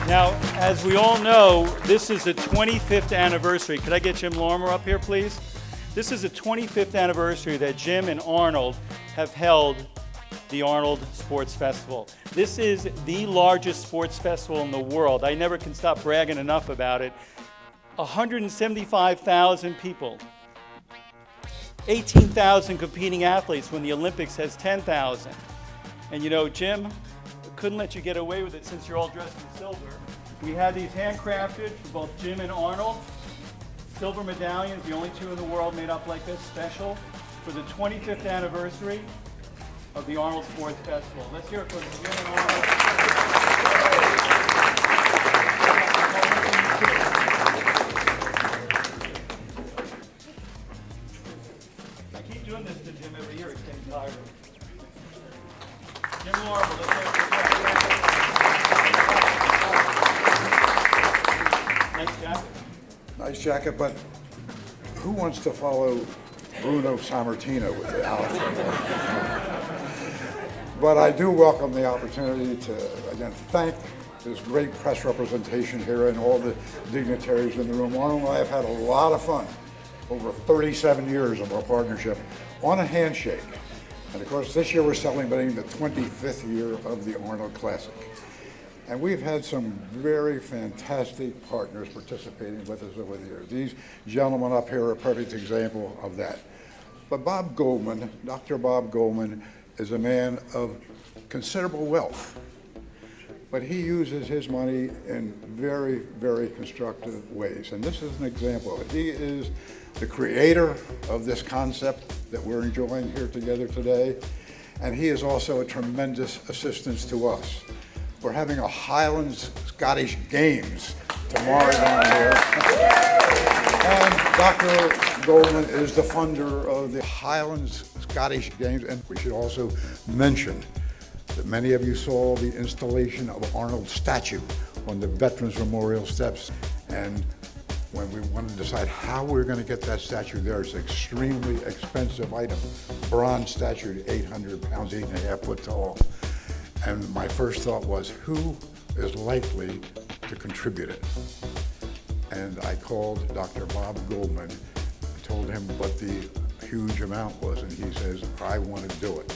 Now, as we all know, this is the 25th anniversary. Could I get Jim Lorimer up here, please? This is the 25th anniversary that Jim and Arnold have held the Arnold Sports Festival. This is the largest sports festival in the world. I never can stop bragging enough about it. 175,000 people. 18,000 competing athletes when the Olympics has 10,000. And you know, Jim, couldn't let you get away with it since you're all dressed in silver. We had these handcrafted for both Jim and Arnold. Silver medallions, the only two in the world made up like this, special for the 25th anniversary of the Arnold Sports Festival. Let's hear it for Jim and Arnold. I keep doing this to Jim every year, he's getting tired. Jim Lorimer, let's hear it for Jim. Nice jacket. Nice jacket, but who wants to follow Bruno Sammartino with the outfit? But I do welcome the opportunity to, again, thank this great press representation here and all the dignitaries in the room. Arnold and I have had a lot of fun over 37 years of our partnership on a handshake. And of course, this year we're celebrating the 25th year of the Arnold Classic. And we've had some very fantastic partners participating with us over the years. These gentlemen up here are a perfect example of that. But Bob Goldman, Dr. Bob Goldman, is a man of considerable wealth. But he uses his money in very, very constructive ways. And this is an example of it. He is the creator of this concept that we're enjoying here together today. And he is also a tremendous assistance to us. We're having a Highlands Scottish Games tomorrow down here. And Dr. Goldman is the funder of the Highlands Scottish Games. And we should also mention that many of you saw the installation of Arnold's statue on the Veterans Memorial steps. And when we wanted to decide how we were going to get that statue there, it's an extremely expensive item. Bronze statue, 800 pounds, 8.5 foot tall. And my first thought was, who is likely to contribute it? And I called Dr. Bob Goldman, told him what the huge amount was, and he says, I want to do it.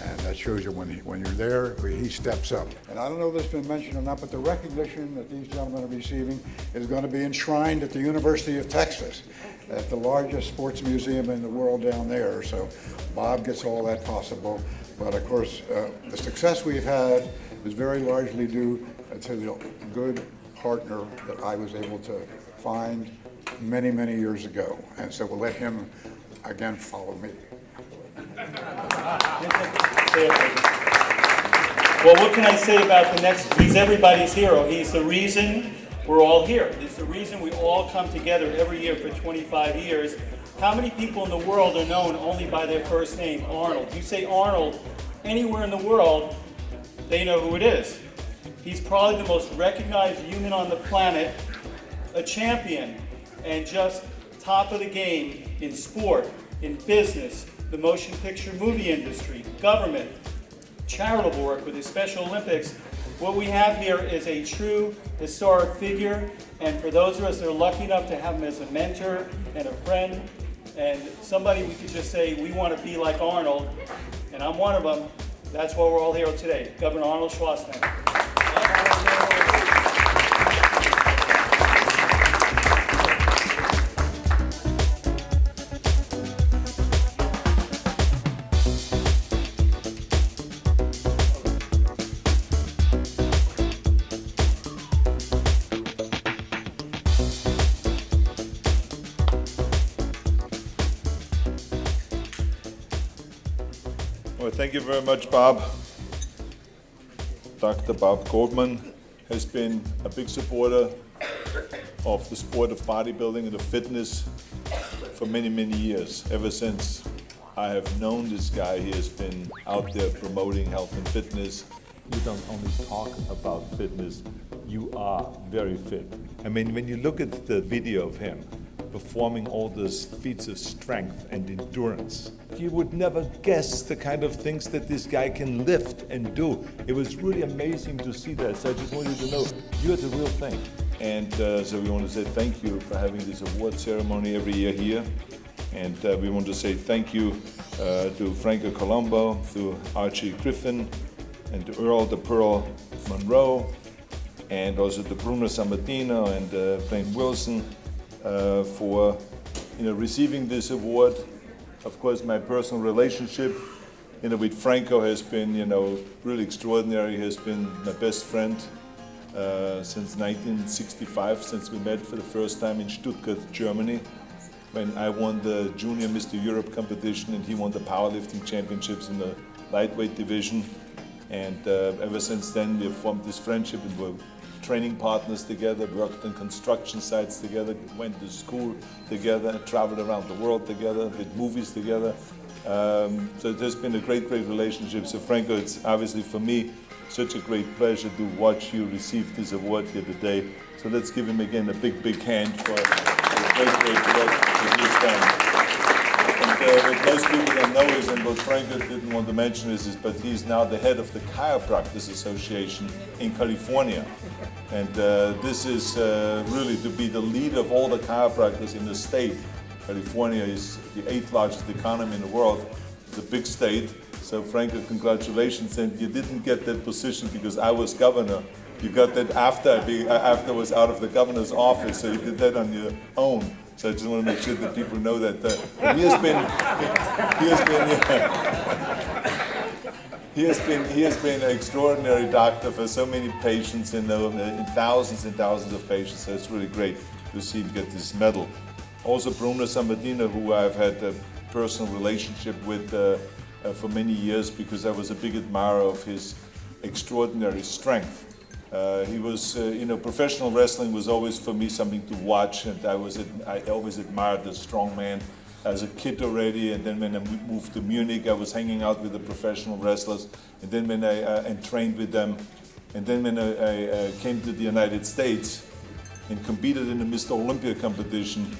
And that shows you when you're there, he steps up. And I don't know if this has been mentioned or not, but the recognition that these gentlemen are receiving is going to be enshrined at the University of Texas, at the largest sports museum in the world down there. So Bob gets all that possible. But of course, the success we've had is very largely due to the good partner that I was able to find many, many years ago. And so we'll let him, again, follow me. Well, what can I say about the next? He's everybody's hero. He's the reason we're all here. He's the reason we all come together every year for 25 years. How many people in the world are known only by their first name, Arnold? You say Arnold anywhere in the world, they know who it is. He's probably the most recognized human on the planet, a champion, and just top of the game in sport, in business, the motion picture movie industry, government, charitable work with the Special Olympics. What we have here is a true historic figure, and for those of us that are lucky enough to have him as a mentor and a friend, and somebody we could just say, we want to be like Arnold, and I'm one of them. That's why we're all here today. Governor Arnold Schwarzenegger. Well, thank you very much, Bob. Dr. Bob Goldman has been a big supporter of the sport of bodybuilding and of fitness for many, many years. Ever since I have known this guy, he has been out there promoting health and fitness. You don't only talk about fitness, you are very fit. I mean, when you look at the video of him, performing all those feats of strength and endurance. You would never guess the kind of things that this guy can lift and do. It was really amazing to see that. So I just want you to know, you're the real thing. And so we want to say thank you for having this award ceremony every year here. And we want to say thank you to Franco Colombo, to Archie Griffin, and to Earl the Pearl Monroe, and also to Bruno Sammartino and Blaine Wilson for receiving this award. Of course, my personal relationship with Franco has been really extraordinary. He has been my best friend since 1965, since we met for the first time in Stuttgart, Germany, when I won the Junior Mr. Europe competition and he won the powerlifting championships in the lightweight division. And ever since then, we have formed this friendship and we're training partners together, worked on construction sites together, went to school together, traveled around the world together, did movies together. So there's been a great, great relationship. So Franco, it's obviously for me such a great pleasure to watch you receive this award here today. So let's give him again a big, big hand for the great, great work that he's done. And what most people don't know is, and what Franco didn't want to mention is, but he's now the head of the Chiropractors Association in California. And this is really to be the leader of all the chiropractors in the state. California is the 8th largest economy in the world. It's a big state. So Franco, congratulations. And you didn't get that position because I was governor. You got that after I was out of the governor's office, so you did that on your own. So I just want to make sure that people know that he has been an extraordinary doctor for so many patients, in thousands and thousands of patients. So it's really great to see him get this medal. Also Bruno Sammartino, who I've had a personal relationship with for many years because I was a big admirer of his extraordinary strength. He was, professional wrestling was always for me something to watch, and I always admired the strong man as a kid already. And then when I moved to Munich, I was hanging out with the professional wrestlers, and then when I trained with them, and then when I came to the United States and competed in the Mr. Olympia competition,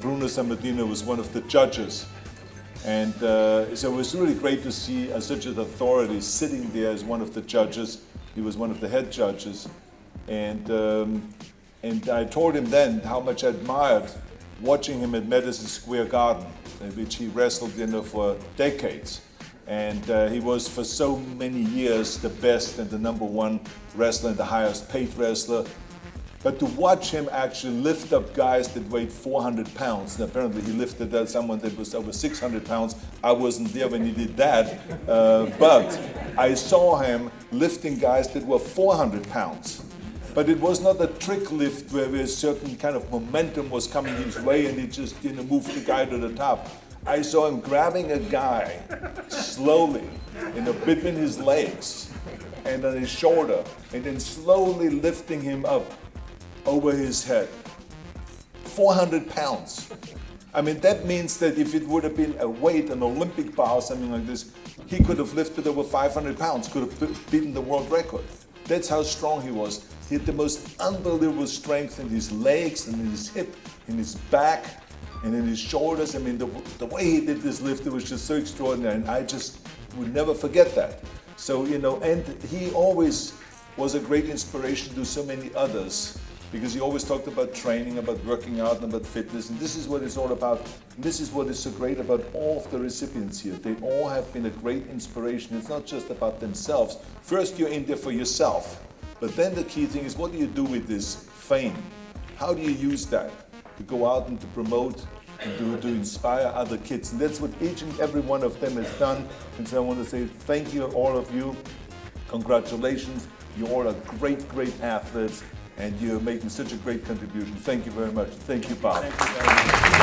Bruno Sammartino was one of the judges. And so it was really great to see such an authority sitting there as one of the judges. He was one of the head judges, and I told him then how much I admired watching him at Madison Square Garden, in which he wrestled for decades. And he was for so many years the best and the #1 wrestler and the highest paid wrestler. But to watch him actually lift up guys that weighed 400 pounds, and apparently he lifted someone that was over 600 pounds. I wasn't there when he did that, but I saw him lifting guys that were 400 pounds. But it was not a trick lift where a certain kind of momentum was coming his way and he just moved the guy to the top. I saw him grabbing a guy slowly, between his legs and on his shoulder, and then slowly lifting him up over his head. 400 pounds. I mean, that means that if it would have been a weight, an Olympic bar or something like this, he could have lifted over 500 pounds, could have beaten the world record. That's how strong he was. He had the most unbelievable strength in his legs and in his hip, in his back, and in his shoulders. I mean, the way he did this lift, it was just so extraordinary, and I just would never forget that. So, and he always was a great inspiration to so many others, because he always talked about training, about working out, and about fitness, and this is what it's all about. And this is what is so great about all of the recipients here. They all have been a great inspiration. It's not just about themselves. First, you're in there for yourself, but then the key thing is, what do you do with this fame? How do you use that to go out and to promote and to inspire other kids? And that's what each and every one of them has done. And so I want to say thank you, all of you. Congratulations. You all are great, great athletes, and you're making such a great contribution. Thank you very much. Thank you, Bob. Thank you very much.